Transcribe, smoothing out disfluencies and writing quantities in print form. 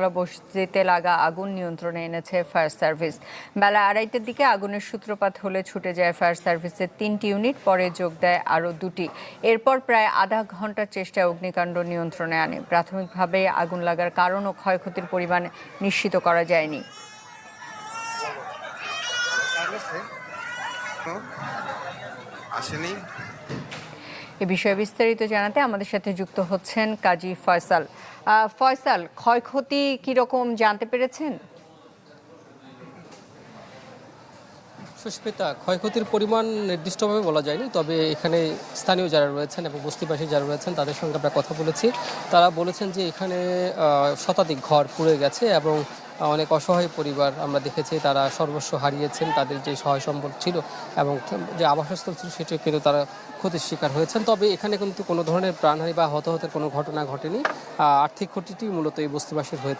বস্তিতে লাগা আগুন নিয়ন্ত্রণে এনেছে ফায়ার সার্ভিস। বেলা 2:30টার দিকে আগুনের সূত্রপাত হলে ছুটে যায় ফায়ার সার্ভিসের 3টি ইউনিট, পরে যোগ দেয় আরও 2টি। এরপর প্রায় আধা ঘন্টার চেষ্টায় অগ্নিকাণ্ড নিয়ন্ত্রণে আনে। প্রাথমিকভাবে আগুন লাগার কারণ ও ক্ষয়ক্ষতির পরিমাণ নিশ্চিত করা যায়নি। এ বিষয়ে বিস্তারিত জানাতে আমাদের সাথে যুক্ত হচ্ছেন কাজী ফয়সাল। ফয়সাল, ক্ষয়ক্ষতি কিরকম জানতে পেরেছেন? সুস্মিতা, ক্ষয়ক্ষতির পরিমাণ নির্দিষ্টভাবে বলা যায়নি, তবে এখানে স্থানীয় যারা রয়েছেন এবং বস্তিবাসী যারা রয়েছেন তাদের সঙ্গে আমরা কথা বলেছি। তারা বলেছেন যে এখানে শতাধিক ঘর পুড়ে গেছে এবং অনেক অসহায় পরিবার আমরা দেখেছি তারা সর্বস্ব হারিয়েছেন, তাদের যে সহায় সম্বল ছিল এবং যে আবাসস্থল ছিল সেটিও কিন্তু তারা ক্ষতির শিকার হয়েছেন। তবে এখানে কিন্তু কোনো ধরনের প্রাণহানি বা হতাহতের কোনো ঘটনা ঘটেনি। আর্থিক ক্ষতিটি মূলত এই বস্তিবাসীর হয়েছে।